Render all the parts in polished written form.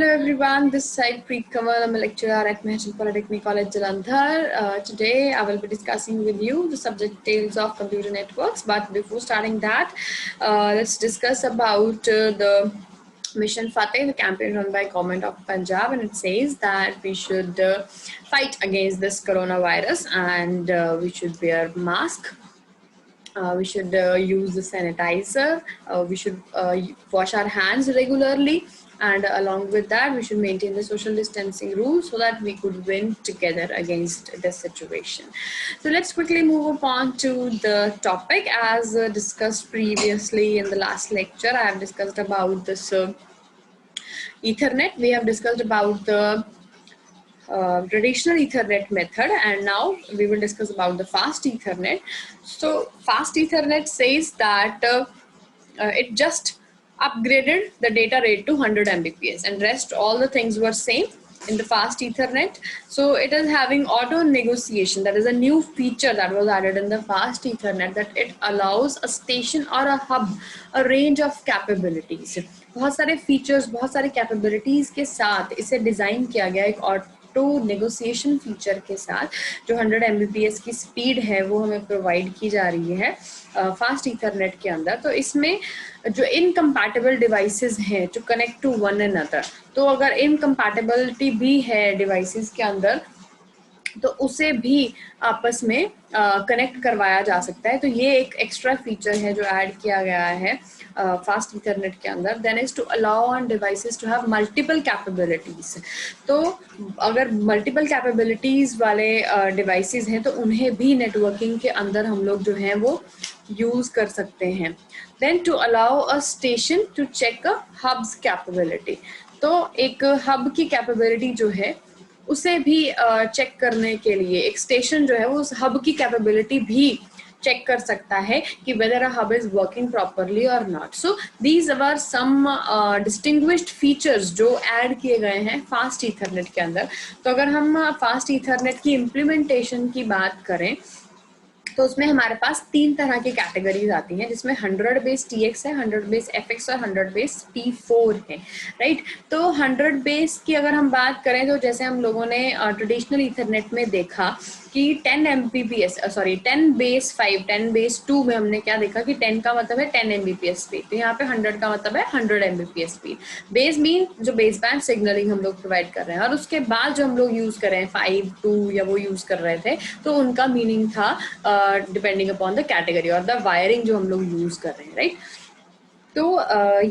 Hello everyone, this is Said Preet Kamal. I'm a lecturer at Maheshwar Polytechnic College, Jalandhar. Today I will be discussing with you the subject details of computer networks. But before starting that, let's discuss about the Mission Fateh, the campaign run by Government of Punjab, and it says that we should fight against this coronavirus and we should wear mask. We should use the sanitizer. We should wash our hands regularly, and along with that, we should maintain the social distancing rules so that we could win together against this situation. So let's quickly move upon to the topic. As discussed previously in the last lecture, I have discussed about this Ethernet. We have discussed about the traditional Ethernet method, and now we will discuss about the fast Ethernet. So fast Ethernet says that it just upgraded the data rate to 100 Mbps, and rest all the things were same in the fast Ethernet. So it is having auto negotiation. That is a new feature that was added in the fast Ethernet, that it allows a station or a hub a range of capabilities. बहुत सारे features, बहुत सारे capabilities के साथ इसे design किया गया एक ऑटो नेगोशिएशन फीचर के साथ, जो 100 Mbps की स्पीड है वो हमें प्रोवाइड की जा रही है फास्ट ईथरनेट के अंदर. तो इसमें जो इनकम्पैटिबल डिवाइसेस हैं to connect to one another, तो अगर इनकम्पैटिबिलिटी भी है डिवाइसेस के अंदर तो उसे भी आपस में कनेक्ट करवाया जा सकता है. तो ये एक एक्स्ट्रा फीचर है जो ऐड किया गया है फास्ट ईथरनेट के अंदर. Then is to allow on devices to have multiple capabilities. तो अगर मल्टीपल कैपेबिलिटीज वाले डिवाइसेस हैं तो उन्हें भी नेटवर्किंग के अंदर हम लोग जो हैं वो यूज कर सकते हैं. Then to allow a station to check a hub's capability. तो एक हब की कैपेबिलिटी जो है उसे भी चेक करने के लिए एक स्टेशन जो है वो उस हब की कैपेबिलिटी भी चेक कर सकता है कि whether a hub is working properly और नॉट. So these are some distinguished features जो ऐड किए गए हैं फास्ट ईथरनेट के अंदर. तो अगर हम फास्ट ईथरनेट की इम्प्लीमेंटेशन की बात करें तो उसमें हमारे पास 3 तरह की कैटेगरीज आती हैं, जिसमें 100 बेस TX है, 100 बेस FX और 100 बेस T4 है, राइट. तो 100 बेस की अगर हम बात करें तो जैसे हम लोगों ने ट्रेडिशनल ईथरनेट में देखा कि 10 Mbps 10 बेस 5 10 बेस 2 में हमने क्या देखा कि 10 का मतलब है 10 Mbps स्पीड. तो यहाँ पे 100 का मतलब है 100 Mbps स्पीड. बेस मीन जो बेस बैंड सिग्नलिंग हम लोग प्रोवाइड कर रहे हैं, और उसके बाद जो हम लोग यूज कर रहे हैं 5 2 या वो यूज कर रहे थे, तो उनका मीनिंग था डिपेंडिंग अपॉन द कैटेगरी और द वायरिंग जो हम लोग यूज कर रहे हैं, राइट. तो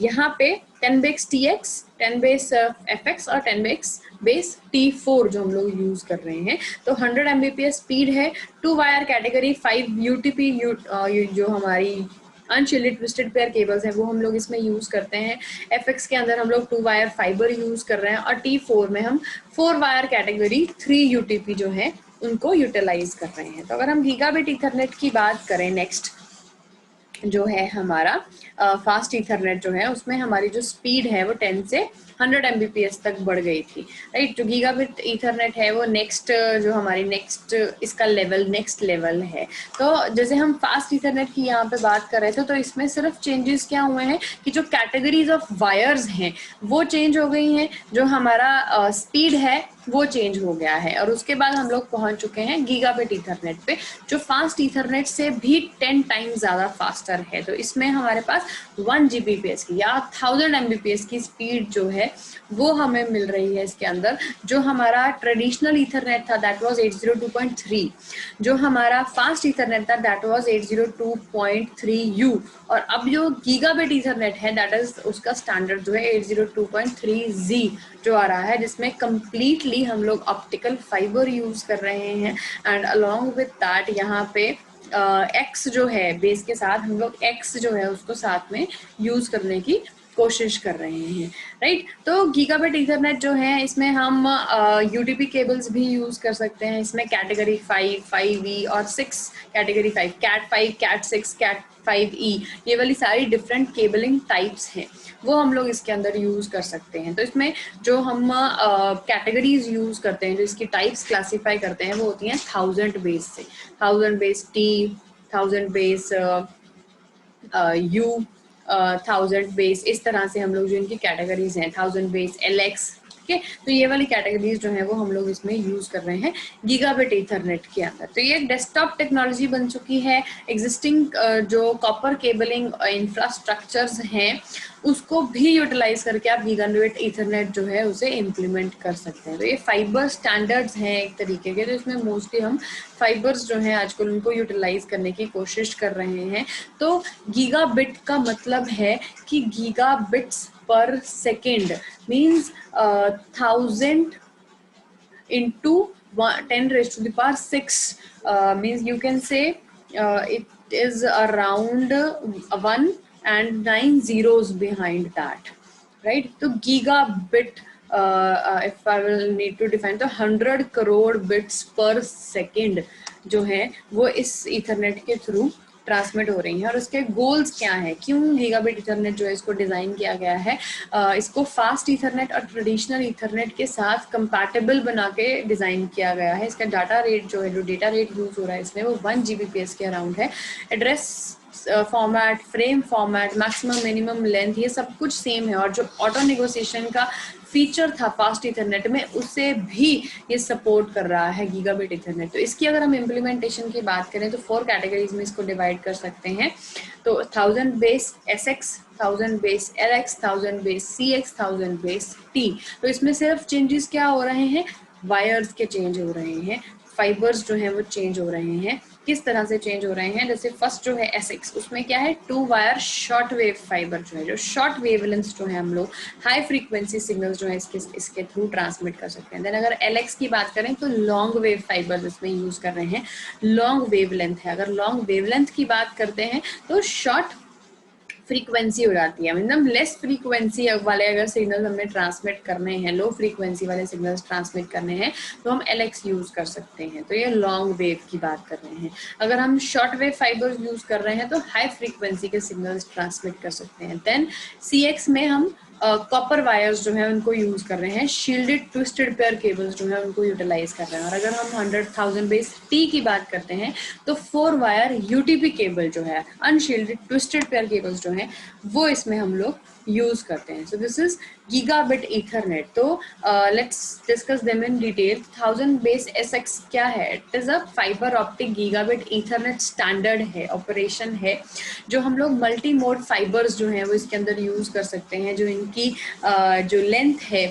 यहाँ पे 10 बेस TX, 10 बेस FX और 10 बेस T4 जो हम लोग यूज कर रहे हैं. तो 100 Mbps स्पीड है. 2 वायर कैटेगरी 5 UTP जो हमारी अनशिल्डेड ट्विस्टेड पेयर केबल्स हैं वो हम लोग इसमें यूज करते हैं. FX के अंदर हम लोग 2 वायर फाइबर यूज कर रहे हैं, और T4 में हम 4 वायर कैटेगरी 3 UTP जो है उनको यूटिलाइज कर रहे हैं. तो अगर हम गीगाबिट ईथरनेट की बात करें, नेक्स्ट जो है हमारा फास्ट ईथरनेट जो है, उसमें हमारी जो स्पीड है वो 10 से 100 Mbps तक बढ़ गई थी, राइट. जो गीगाबिट ईथरनेट है वो नेक्स्ट जो हमारी नेक्स्ट इसका लेवल नेक्स्ट लेवल है. तो जैसे हम फास्ट ईथरनेट की यहाँ पे बात कर रहे थे, तो इसमें सिर्फ चेंजेस क्या हुए हैं कि जो कैटेगरीज ऑफ वायर्स हैं वो चेंज हो गई हैं, जो हमारा स्पीड है वो चेंज हो गया है, और उसके बाद हम लोग पहुंच चुके हैं गीगाबिट ईथरनेट पे, जो फास्ट ईथरनेट से भी 10 टाइम्स ज़्यादा फास्टर है. तो इसमें हमारे पास 1 Gbps की या 1000 Mbps की स्पीड जो है वो हमें मिल रही है इसके अंदर. जो हमारा ट्रेडिशनल ईथरनेट था दैट वाज 802.3, जो हमारा फास्ट ईथरनेट था दैट वाज 802.3U, और अब जो गीगाबिट ईथरनेट है दैट इज उसका स्टैंडर्ड जो है 802.3Z जो आ रहा है, जिसमें कम्प्लीटली हम लोग ऑप्टिकल फाइबर यूज कर रहे हैं. एंड अलॉन्ग विद दैट यहाँ पे X जो है बेस के साथ हम लोग X जो है उसको साथ में यूज करने की कोशिश कर रहे हैं, राइट. तो गीगाबिट ईथरनेट जो है इसमें हम UDP केबल्स भी यूज कर सकते हैं. इसमें कैटेगरी 5 5E और 6 category 5 CAT 5 CAT 6 CAT 5E ये वाली सारी डिफरेंट केबलिंग टाइप्स हैं वो हम लोग इसके अंदर यूज कर सकते हैं. तो इसमें जो हम कैटेगरीज यूज करते हैं, जो इसकी टाइप्स क्लासीफाई करते हैं, वो होती हैं 1000 बेस से, 1000 base T, 1000 base U, 1000 base, इस तरह से हम लोग जो इनकी कैटेगरीज हैं 1000 बेस LX, ठीक है, तो ये वाली कैटेगरीज जो है वो हम लोग इसमें यूज कर रहे हैं गीगाबिट ईथरनेट के अंदर। तो ये एक डेस्कटॉप टेक्नोलॉजी बन चुकी है। एग्जिस्टिंग जो कॉपर केबलिंग इंफ्रास्ट्रक्चर्स हैं उसको भी यूटिलाइज करके आप गीगाबिट ईथरनेट जो है उसे इम्प्लीमेंट कर सकते हैं। तो ये फाइबर स्टैंडर्ड्स हैं एक तरीके के, तो इसमें मोस्टली हम फाइबर्स जो हैं आजकल उनको यूटिलाइज करने की कोशिश कर रहे हैं। तो गीगाबिट का मतलब है कि gigabits per second means 1000 into 10 raised to the power 6 means you can say it is around 1 and 9 zeros behind that, right? So gigabit if I will need to define तो 100 crore bits per second जो है वो इस Ethernet के through transmit हो रही हैं। और उसके गोल्स क्या हैं, क्यों गीगाबिट ईथरनेट जो है इसको डिज़ाइन किया गया है, इसको फास्ट ईथरनेट और ट्रेडिशनल ईथरनेट के साथ कंपैटिबल बना के डिज़ाइन किया गया है। इसका डाटा रेट जो है, जो डेटा रेट यूज़ हो रहा है इसमें वो 1 Gbps के अराउंड है। Address format, frame format, maximum minimum length, ये सब कुछ सेम है। और जो ऑटो नेगोशिएशन का फीचर था फास्ट ईथरनेट में उसे भी ये सपोर्ट कर रहा है गीगाबिट ईथरनेट। तो इसकी अगर हम इम्प्लीमेंटेशन की बात करें तो 4 कैटेगरीज में इसको डिवाइड कर सकते हैं। तो 1000 base SX, 1000 base LX, 1000 base CX, 1000 base T। तो इसमें सिर्फ चेंजेस क्या हो रहे हैं, वायर्स के चेंज हो रहे हैं, फाइबर्स जो हैं वो चेंज हो रहे हैं। किस तरह से चेंज हो रहे हैं, जैसे फर्स्ट जो है SX, उसमें क्या है 2 वायर शॉर्ट वेव फाइबर जो है, जो शॉर्ट वेवलेंथ जो है हम लोग हाई फ्रीक्वेंसी सिग्नल्स जो है इसके थ्रू ट्रांसमिट कर सकते हैं। देन अगर LX की बात करें तो लॉन्ग वेव फाइबर इसमें यूज कर रहे हैं, लॉन्ग वेवलेंथ है। अगर लॉन्ग वेवलेंथ की बात करते हैं तो शॉर्ट फ्रीक्वेंसी हो जाती है, मतलब लेस फ्रीक्वेंसी वाले अगर सिग्नल हमें ट्रांसमिट करने हैं, लो फ्रीक्वेंसी वाले सिग्नल्स ट्रांसमिट करने हैं तो हम LX यूज कर सकते हैं। तो ये लॉन्ग वेव की बात कर रहे हैं। अगर हम शॉर्ट वेव फाइबर्स यूज कर रहे हैं तो हाई फ्रीक्वेंसी के सिग्नल्स ट्रांसमिट कर सकते हैं। देन CX में हम कॉपर वायर्स जो है उनको यूज कर रहे हैं, शील्डेड ट्विस्टेड पेयर केबल्स जो है उनको यूटिलाइज कर रहे हैं। और अगर हम 100,000 बेस T की बात करते हैं तो 4 वायर UTP केबल जो है, अनशील्डेड ट्विस्टेड पेयर केबल्स जो है वो इसमें हम लोग यूज करते हैं। So this is gigabit ethernet. तो let's discuss them in detail. 1000 base SX क्या है, it is a fibre optic gigabit ethernet standard है, ऑपरेशन है, जो हम लोग मल्टी मोड फाइबर्स जो हैं वो इसके अंदर यूज कर सकते हैं। जो इनकी जो लेंथ है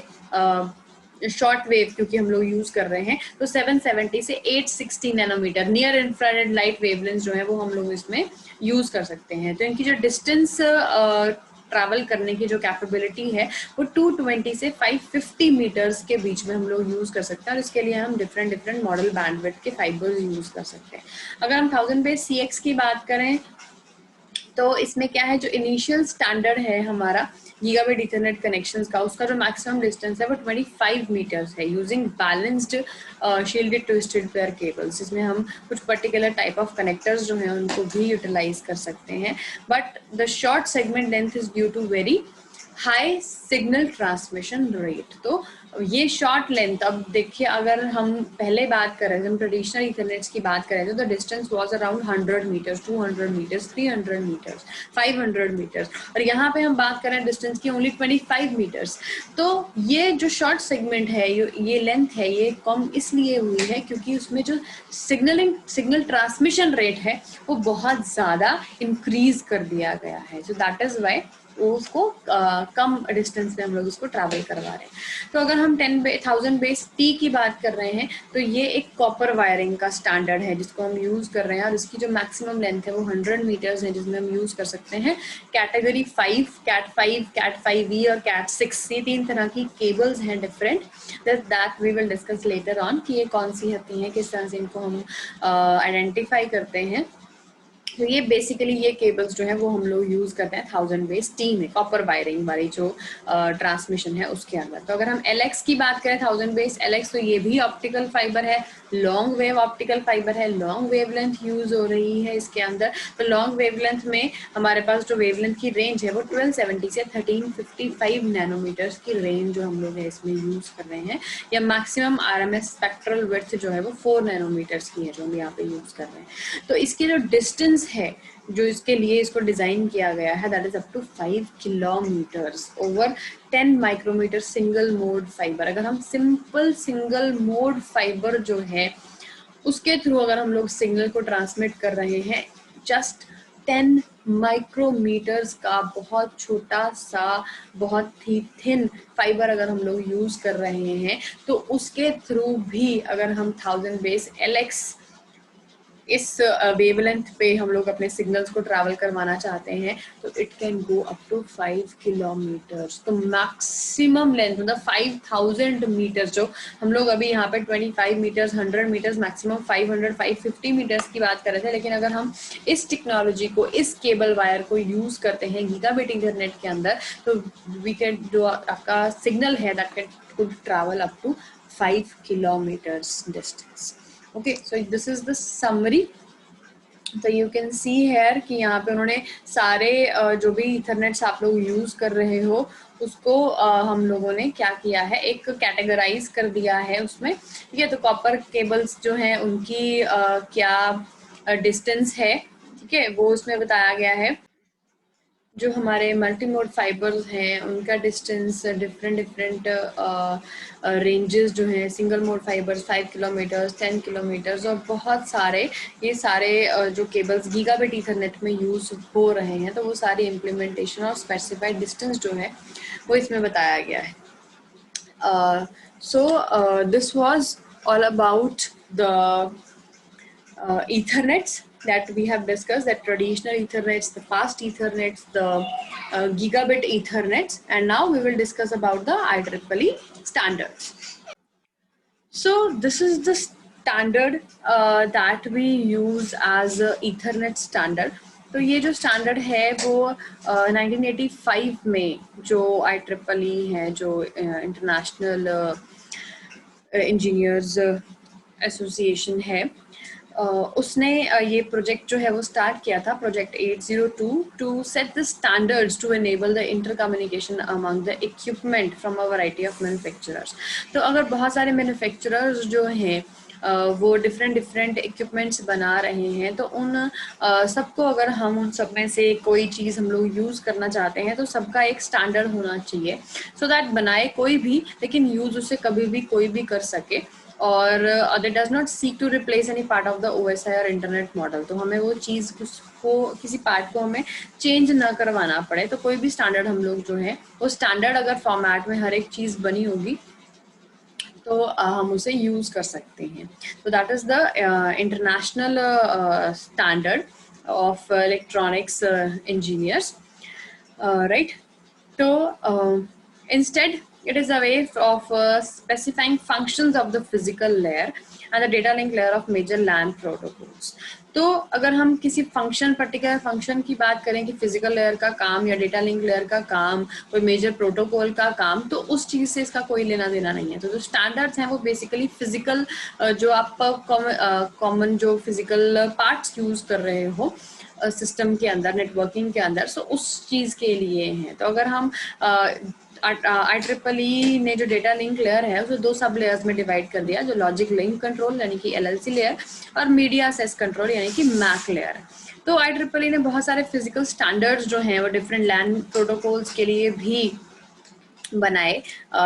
शॉर्ट वेव क्योंकि हम लोग यूज कर रहे हैं तो 770 से 860 nanometre near infrared light wavelength जो है वो हम लोग इसमें यूज कर सकते हैं। तो इनकी जो डिस्टेंस ट्रैवल करने की जो कैपेबिलिटी है वो 220 से 550 मीटर्स के बीच में हम लोग यूज कर सकते हैं। और इसके लिए हम डिफरेंट मॉडल बैंडविड्थ के फाइबर्स यूज कर सकते हैं। अगर हम 1000 बेस CX की बात करें तो इसमें क्या है, जो इनिशियल स्टैंडर्ड है हमारा गीगाबिट ईथरनेट कनेक्शंस का, उसका जो मैक्सिमम डिस्टेंस है वो 25 मीटर्स है using balanced shielded twisted pair cables. इसमें हम कुछ पर्टिकुलर टाइप ऑफ कनेक्टर्स जो हैं उनको भी यूटिलाइज कर सकते हैं। But the short segment length is due to very high signal transmission rate. तो ये शॉर्ट लेंथ, अब देखिए अगर हम पहले बात करें, हम ट्रेडिशनल ईथरनेट्स की बात करें तो the distance was around 100 metres, 200 metres, 300 metres, 500 metres, और यहाँ पे हम बात करें डिस्टेंस की ओनली 25 मीटर्स। तो ये जो शॉर्ट सेगमेंट है, ये लेंथ है, ये कम इसलिए हुई है क्योंकि उसमें जो सिग्नल ट्रांसमिशन रेट है वो बहुत ज़्यादा इंक्रीज कर दिया गया है। सो दैट इज वाई उसको कम डिस्टेंस में हम लोग उसको ट्रैवल करवा रहे हैं। तो अगर हम 1000 बेस T की बात कर रहे हैं तो ये एक कॉपर वायरिंग का स्टैंडर्ड है जिसको हम यूज कर रहे हैं, और इसकी जो मैक्सिमम लेंथ है वो 100 मीटर्स है, जिसमें हम यूज कर सकते हैं कैटेगरी 5, कैट 5E और कैट 6। ये 3 तरह की केबल्स हैं different, that we will discuss later on कि ये कौन सी होती हैं, किस तरह से इनको हम आइडेंटिफाई करते हैं। तो ये बेसिकली ये केबल्स जो है वो हम लोग यूज करते हैं 1000 बेस T में, कॉपर वायरिंग वाली जो ट्रांसमिशन है उसके अंदर। तो अगर हम LX की बात करें 1000 बेस LX, तो ये भी ऑप्टिकल फाइबर है, लॉन्ग वेव ऑप्टिकल फाइबर है, लॉन्ग वेवलेंथ यूज हो रही है इसके अंदर। तो लॉन्ग वेवलेंथ में हमारे पास जो वेवलेंथ की रेंज है वो 1270 से 1355 नैनोमीटर्स की रेंज जो हम लोग है इसमें यूज कर रहे हैं, या मैक्सिमम RMS स्पेक्ट्रल विड्थ जो है वो 4 नैनोमीटर्स की है जो हम यहाँ पे यूज कर रहे हैं। तो इसकी जो डिस्टेंस है जो इसके लिए इसको डिज़ाइन किया गया है, that is up to 5 kilometres over 10 micrometre single mode fibre. अगर हम सिंपल सिंगल मोड फाइबर जो है उसके थ्रू अगर हम लोग सिग्नल को ट्रांसमिट कर रहे हैं, जस्ट 10 माइक्रोमीटर्स का बहुत छोटा सा, बहुत ही थिन फाइबर अगर हम लोग यूज कर रहे हैं, तो उसके थ्रू भी अगर हम 1000 बेस LX इस वेवलेंथ पे हम लोग अपने सिग्नल्स को ट्रैवल करवाना चाहते हैं, तो it can go up to 5 kilometres. तो मैक्सिमम लेंथ मतलब 5000 मीटर्स, जो हम लोग अभी यहाँ पे 25 मीटर्स, 100 मीटर्स, मैक्सिमम 500 550 मीटर्स की बात कर रहे थे, लेकिन अगर हम इस टेक्नोलॉजी को, इस केबल वायर को यूज करते हैं गीगाबिट इंटरनेट के अंदर, तो वी कैन, जो आपका सिग्नल है that can could travel up to 5 kilometres distance. Okay, so this is the summary. तो यू कैन सी हेयर कि यहाँ पे उन्होंने सारे जो भी इथरनेट्स आप लोग यूज कर रहे हो उसको हम लोगों ने क्या किया है, एक कैटेगराइज कर दिया है उसमें। ठीक है, तो कॉपर केबल्स जो हैं उनकी क्या डिस्टेंस है, ठीक है, वो उसमें बताया गया है। जो हमारे मल्टी मोड फाइबर्स हैं उनका डिस्टेंस डिफरेंट डिफरेंट रेंजेस जो हैं, single mode fibres 5 kilometres, 10 kilometres और बहुत सारे, ये सारे जो केबल्स गीगाबिट ईथरनेट में यूज हो रहे हैं, तो वो सारी इम्प्लीमेंटेशन और स्पेसिफाइड डिस्टेंस जो है वो इसमें बताया गया है। So this was all about the Ethernets that we have discussed, that traditional Ethernets, the fast Ethernets, the gigabit Ethernets, and now we will discuss about the IEEE standards. So this is the standard that we use as Ethernet standard. तो ये जो standard है वो 1985 में जो IEEE है, जो international engineers association है, उसने ये प्रोजेक्ट जो है वो स्टार्ट किया था, project 802, to set the standards to enable the inter communication among the equipment from a variety of manufacturers. तो अगर बहुत सारे मैन्युफैक्चरर्स जो हैं वो डिफरेंट इक्विपमेंट्स बना रहे हैं, तो उन सबको अगर हम उन सब में से कोई चीज़ हम लोग यूज़ करना चाहते हैं, तो सबका एक स्टैंडर्ड होना चाहिए, सो दैट बनाए कोई भी लेकिन यूज़ उसे कभी भी कोई भी कर सके, और that does not seek to replace any part of the OSI और इंटरनेट मॉडल। तो हमें वो चीज़ को, किसी पार्ट को हमें चेंज ना करवाना पड़े, तो कोई भी स्टैंडर्ड हम लोग जो है वो स्टैंडर्ड अगर फॉर्मेट में हर एक चीज़ बनी होगी तो हम उसे यूज कर सकते हैं। तो that is the international standard of electronics engineers, right. तो instead it is a way of specifying functions of the physical layer and the data link layer of major LAN protocols. तो अगर हम किसी function, particular function की बात करें कि physical layer का काम या डेटा लिंक लेयर का काम, कोई मेजर प्रोटोकॉल का काम, तो उस चीज़ से इसका कोई लेना देना नहीं है। तो जो स्टैंडर्ड्स हैं वो बेसिकली फिजिकल, जो आप कॉमन जो फिजिकल पार्ट्स यूज कर रहे हो सिस्टम के अंदर, नेटवर्किंग के अंदर, सो उस चीज़ के लिए हैं। तो अगर हम IEEE ने जो डेटा लिंक लेयर है उसे दो सब लेयर्स में डिवाइड कर दिया, जो लॉजिक लिंक कंट्रोल यानी कि LLC लेयर और मीडिया एक्सेस कंट्रोल यानी कि MAC लेयर। तो IEEE ने बहुत सारे फिजिकल स्टैंडर्ड्स जो हैं वो डिफरेंट लैन प्रोटोकॉल्स के लिए भी बनाए,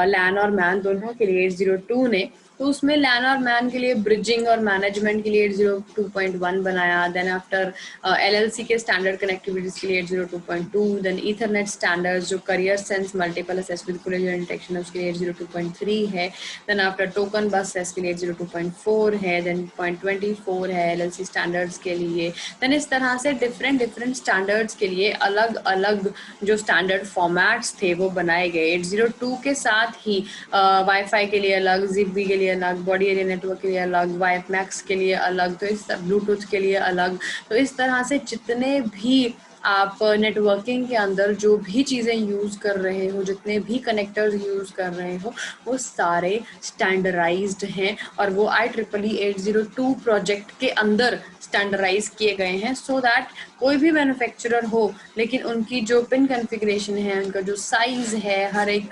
लैन और मैन दोनों के लिए 802 ने। तो उसमें लैन और मैन के लिए ब्रिजिंग और मैनेजमेंट के लिए 802.1 बनाया। देन आफ्टर LLC के स्टैंडर्ड कनेक्टिविटीज के लिए 802.2, देन ईथरनेट स्टैंडर्ड्स जो carrier sense multiple access with collision detection है उसके लिए 802.3 है। देन आफ्टर टोकन बस सेस के लिए 802.4 है। देन 0.24 है LLC स्टैंडर्ड्स के लिए। देन इस तरह से डिफरेंट स्टैंडर्ड्स के लिए अलग अलग जो स्टैंडर्ड फॉर्मेट्स थे वो बनाए गए। 802 के साथ ही वाईफाई के लिए अलग, ZigBee के लिए अलग, बॉडी एरिया नेटवर्क के लिए अलग, WiMAX के लिए अलग, तो इस ब्लूटूथ के लिए अलग। तो इस तरह से जितने भी आप नेटवर्किंग के अंदर जो भी चीज़ें यूज़ कर रहे हो, जितने भी कनेक्टर्स यूज़ कर रहे हो, वो सारे स्टैंडर्डाइज्ड हैं और वो IEEE 802 प्रोजेक्ट के अंदर स्टैंडर्डाइज किए गए हैं, सो दैट कोई भी मैन्युफैक्चरर हो लेकिन उनकी जो पिन कॉन्फ़िगरेशन है, उनका जो साइज़ है हर एक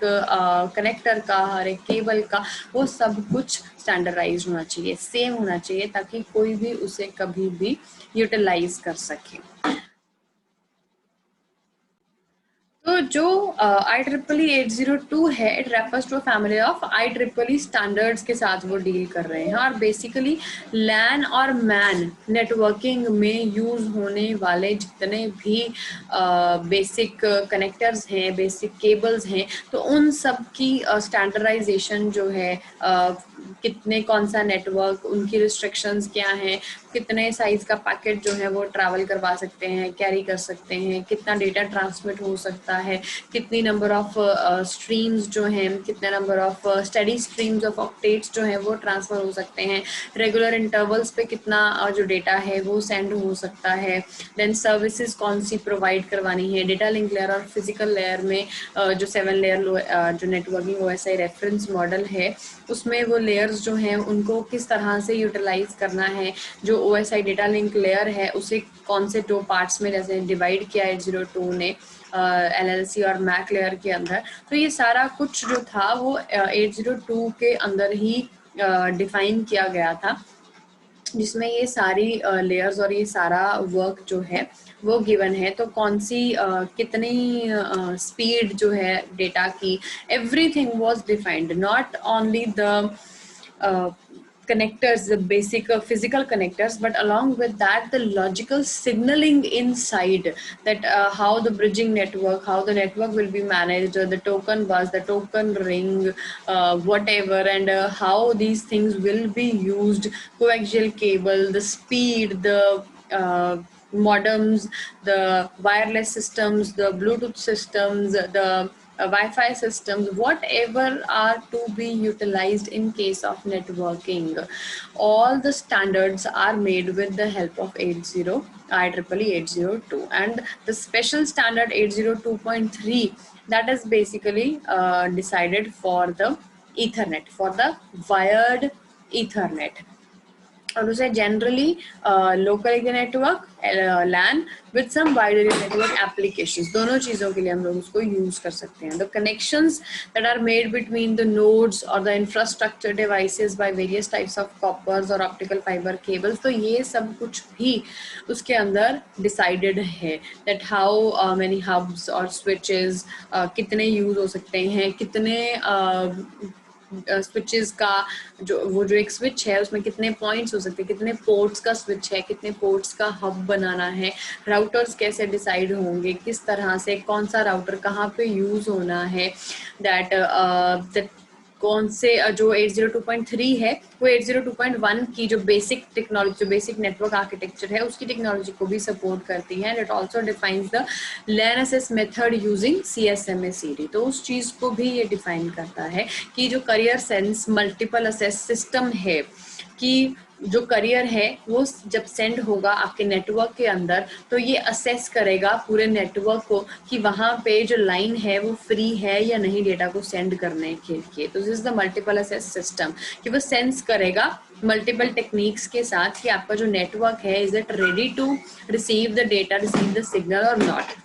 कनेक्टर का, हर एक केबल का, वो सब कुछ स्टैंडर्डाइज होना चाहिए, सेम होना चाहिए, ताकि कोई भी उसे कभी भी यूटिलाइज कर सके। जो IEEE 802 है, it refers to family of IEEE standards के साथ वो डील कर रहे हैं, और बेसिकली लैन और मैन नेटवर्किंग में यूज होने वाले जितने भी बेसिक कनेक्टर्स हैं, बेसिक केबल्स हैं, तो उन सब की स्टैंडर्डाइजेशन जो है, कितने कौन सा नेटवर्क, उनकी रिस्ट्रिक्शंस क्या हैं, कितने साइज का पैकेट जो है वो ट्रैवल करवा सकते हैं, कैरी कर सकते हैं, कितना डेटा ट्रांसमिट हो सकता है, कितनी नंबर ऑफ स्ट्रीम्स जो हैं, कितने number of study streams of updates जो हैं वो ट्रांसफर हो सकते हैं, रेगुलर इंटरवल्स पे कितना जो डेटा है वो सेंड हो सकता है, देन सर्विसेज कौन सी प्रोवाइड करवानी है, डेटा लिंक लेयर और फिजिकल लेयर में जो 7 लेयर जो नेटवर्किंग OSI रेफरेंस मॉडल है उसमें वो लेयर्स जो हैं उनको किस तरह से यूटिलाइज करना है, जो OSI डेटा लिंक लेयर है उसे कौन से 2 पार्ट्स में जैसे डिवाइड किया 802 ने LLC और मैक लेयर के अंदर, तो ये सारा कुछ जो था वो 802 के अंदर ही डिफाइन किया गया था, जिसमें ये सारी लेयर्स और ये सारा वर्क जो है वो गिवन है। तो कौन सी कितनी स्पीड जो है डेटा की, everything was defined, not only the connectors, the basic physical connectors, but along with that the logical signaling inside, that how the bridging network, how the network will be managed, the token bus, the token ring, whatever, and how these things will be used, coaxial cable, the speed, the modems, the wireless systems, the Bluetooth systems, the Wi-Fi systems, whatever are to be utilized in case of networking. All the standards are made with the help of IEEE 802, and the special standard 802.3, that is basically decided for the Ethernet, for the wired Ethernet, और उसे generally local area network LAN with some wide area network applications, दोनों चीज़ों के लिए हम लोग उसको use कर सकते हैं। The connections that are made between the nodes और the infrastructure devices by various types of coppers और ऑप्टिकल फाइबर केबल्स, तो ये सब कुछ भी उसके अंदर डिसाइडेड है, दैट हाउ मेनी हब्स और स्विचेस कितने यूज़ हो सकते हैं, कितने स्विचेस का जो एक स्विच है उसमें कितने पॉइंट्स हो सकते हैं, कितने पोर्ट्स का स्विच है, कितने पोर्ट्स का हब बनाना है, राउटर्स कैसे डिसाइड होंगे, किस तरह से कौन सा राउटर कहाँ पे यूज होना है, दैट कौन से जो 802.3 है वो 802.1 की जो बेसिक टेक्नोलॉजी, जो बेसिक नेटवर्क आर्किटेक्चर है उसकी टेक्नोलॉजी को भी सपोर्ट करती है, and it also defines the LAN access method using CSMA CD, तो उस चीज़ को भी ये डिफाइन करता है कि जो carrier sense multiple assess system है, कि जो करियर है वो जब सेंड होगा आपके नेटवर्क के अंदर तो ये असेस करेगा पूरे नेटवर्क को कि वहाँ पे जो लाइन है वो फ्री है या नहीं डेटा को सेंड करने के लिए। तो this is the multiple assess system, कि वो सेंस करेगा मल्टीपल टेक्निक्स के साथ कि आपका जो नेटवर्क है is it ready to receive the data, receive the signal और नॉट।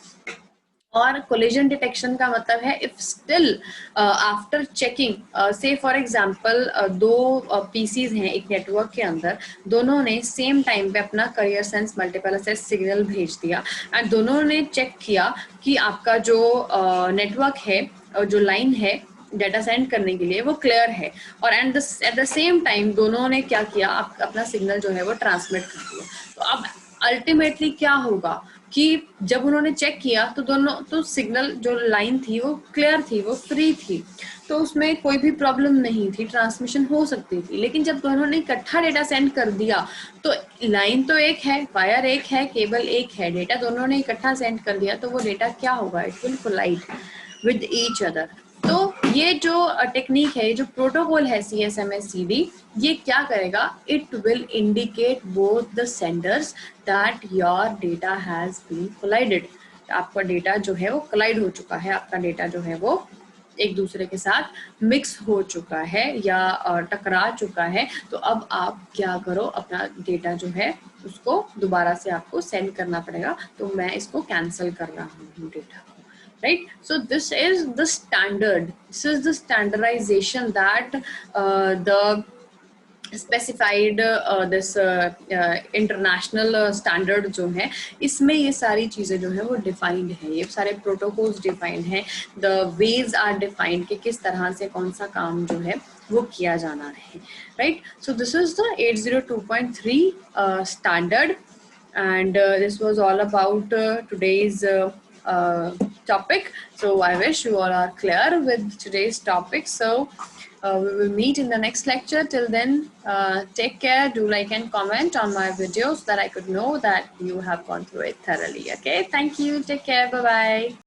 और कोलिजन डिटेक्शन का मतलब है if still after checking, say for example दो पीसीज हैं एक नेटवर्क के अंदर, दोनों ने सेम टाइम पे अपना career sense multiple assess signal भेज दिया एंड दोनों ने चेक किया कि आपका जो नेटवर्क है और जो लाइन है डाटा सेंड करने के लिए वो क्लियर है, और एट द सेम टाइम दोनों ने क्या किया, अपना सिग्नल जो है वो ट्रांसमिट कर दिया। तो अब अल्टीमेटली क्या होगा कि जब उन्होंने चेक किया तो दोनों, तो सिग्नल जो लाइन थी वो क्लियर थी, वो फ्री थी, तो उसमें कोई भी प्रॉब्लम नहीं थी, ट्रांसमिशन हो सकती थी। लेकिन जब दोनों ने इकट्ठा डेटा सेंड कर दिया तो लाइन तो एक है, वायर एक है, केबल एक है, डेटा दोनों ने इकट्ठा सेंड कर दिया तो वो डेटा क्या होगा, it will collide with each other. तो ये जो टेक्निक है, जो प्रोटोकॉल है CSMA CD, ये क्या करेगा, it will indicate both the senders that your data has been collided, आपका डेटा जो है वो कोलाइड हो चुका है, आपका डेटा जो है वो एक दूसरे के साथ मिक्स हो चुका है या टकरा चुका है। तो अब आप क्या करो, अपना डेटा जो है उसको दोबारा से आपको सेंड करना पड़ेगा, तो मैं इसको कैंसिल कर रहा हूँ data, right? So this is the standard, this is the standardization that the specified this international standard जो है, इसमें ये सारी चीज़ें जो है वो डिफाइंड है, ये सारे प्रोटोकॉल्स डिफाइंड हैं, द वेज आर डिफाइंड कि किस तरह से कौन सा काम जो है वो किया जाना है, right. So this is the 802.3 standard, and this was all about today's topic. So I wish you all are clear with today's topic. So we will meet in the next lecture. Till then, take care, do like and comment on my videos so that I could know that you have gone through it thoroughly. Okay, thank you, take care, bye bye.